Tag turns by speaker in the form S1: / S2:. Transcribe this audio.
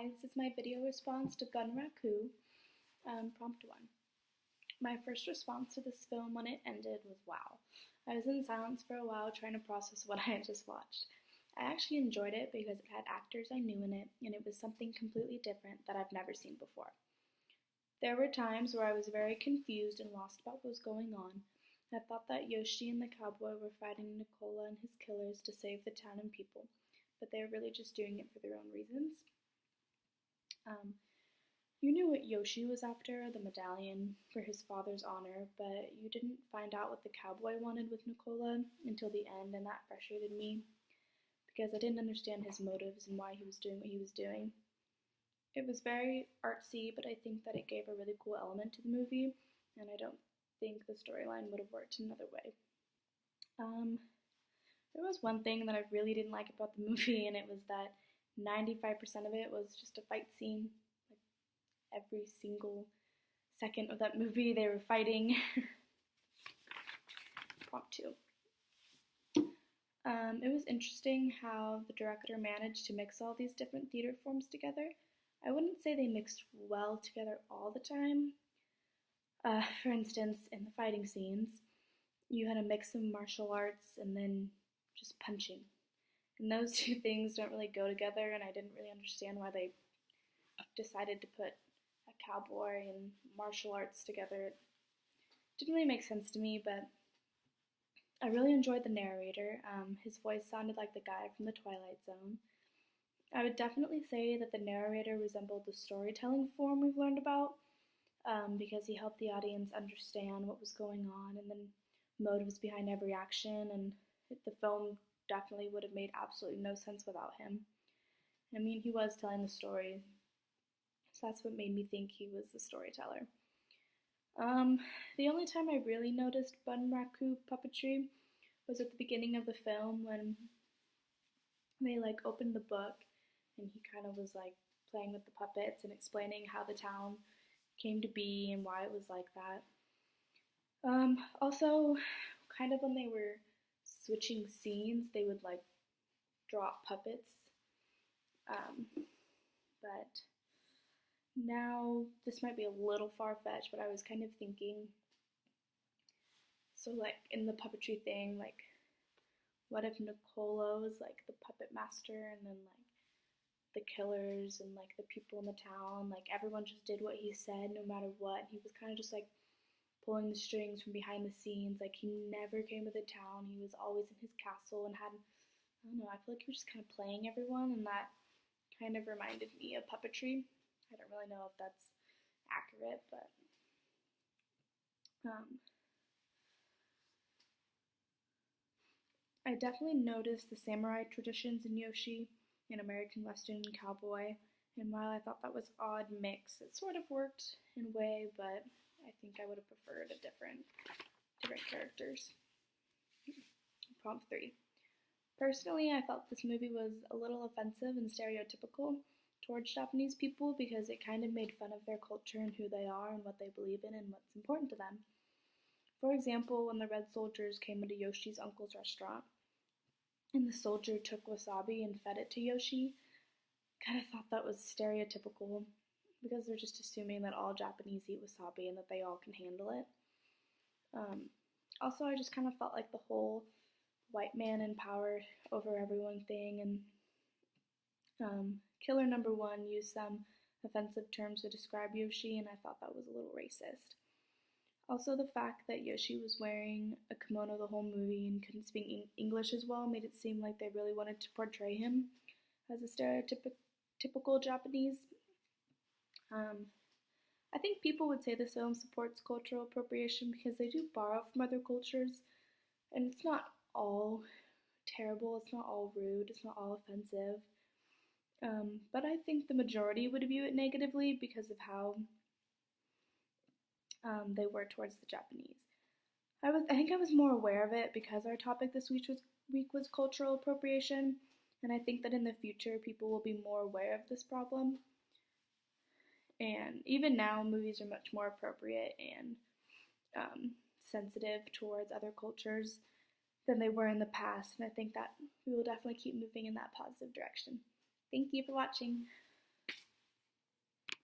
S1: Hi, this is my video response to Bunraku, prompt 1. My first response to this film when it ended was wow. I was in silence for a while trying to process what I had just watched. I actually enjoyed it because it had actors I knew in it, and it was something completely different that I've never seen before. There were times where I was very confused and lost about what was going on. I thought that Yoshi and the cowboy were fighting Nicola and his killers to save the town and people, but they were really just doing it for their own reasons. You knew what Yoshi was after, the medallion for his father's honor, but you didn't find out what the cowboy wanted with Nicola until the end, and that frustrated me because I didn't understand his motives and why he was doing what he was doing. It was very artsy, but I think that it gave a really cool element to the movie, and I don't think the storyline would have worked another way. There was one thing that I really didn't like about the movie, and it was that 95% of it was just a fight scene. Like every single second of that movie, they were fighting. Prompt 2. It was interesting how the director managed to mix all these different theater forms together. I wouldn't say they mixed well together all the time. For instance, in the fighting scenes, you had a mix of martial arts and then just punching. And those two things don't really go together, and I didn't really understand why they decided to put a cowboy and martial arts together. It didn't really make sense to me, but I really enjoyed the narrator. His voice sounded like the guy from The Twilight Zone. I would definitely say that the narrator resembled the storytelling form we've learned about, because he helped the audience understand what was going on and then motives behind every action, and the film definitely would have made absolutely no sense without him. I mean, he was telling the story, so that's what made me think he was the storyteller. The only time I really noticed Bunraku puppetry was at the beginning of the film when they opened the book and he kind of was playing with the puppets and explaining how the town came to be and why it was like that. Also, kind of when they were switching scenes, they would drop puppets. But now this might be a little far-fetched, but I was kind of thinking, so in the puppetry thing, what if Nicola was the puppet master, and then the killers and the people in the town, everyone just did what he said no matter what, and he was kind of just pulling the strings from behind the scenes. He never came to the town. He was always in his castle and had, I don't know, I feel like he was just kind of playing everyone, and that kind of reminded me of puppetry. I don't really know if that's accurate, but I definitely noticed the samurai traditions in Yoshi, an American Western cowboy, and while I thought that was an odd mix, it sort of worked in a way, but I think I would have preferred a different characters. Prompt 3. Personally, I felt this movie was a little offensive and stereotypical towards Japanese people because it kind of made fun of their culture and who they are and what they believe in and what's important to them. For example, when the Red Soldiers came into Yoshi's uncle's restaurant, and the soldier took wasabi and fed it to Yoshi, kind of thought that was stereotypical because they're just assuming that all Japanese eat wasabi and that they all can handle it. Also, I just kind of felt like the whole white man in power over everyone thing, and Killer Number 1 used some offensive terms to describe Yoshi, and I thought that was a little racist. Also, the fact that Yoshi was wearing a kimono the whole movie and couldn't speak English as well made it seem like they really wanted to portray him as a stereotypical Japanese. I think people would say this film supports cultural appropriation because they do borrow from other cultures, and it's not all terrible, it's not all rude, it's not all offensive. But I think the majority would view it negatively because of how they were towards the Japanese. I think I was more aware of it because our topic this week was cultural appropriation, and I think that in the future people will be more aware of this problem. And even now, movies are much more appropriate and sensitive towards other cultures than they were in the past, and I think that we will definitely keep moving in that positive direction. Thank you for watching.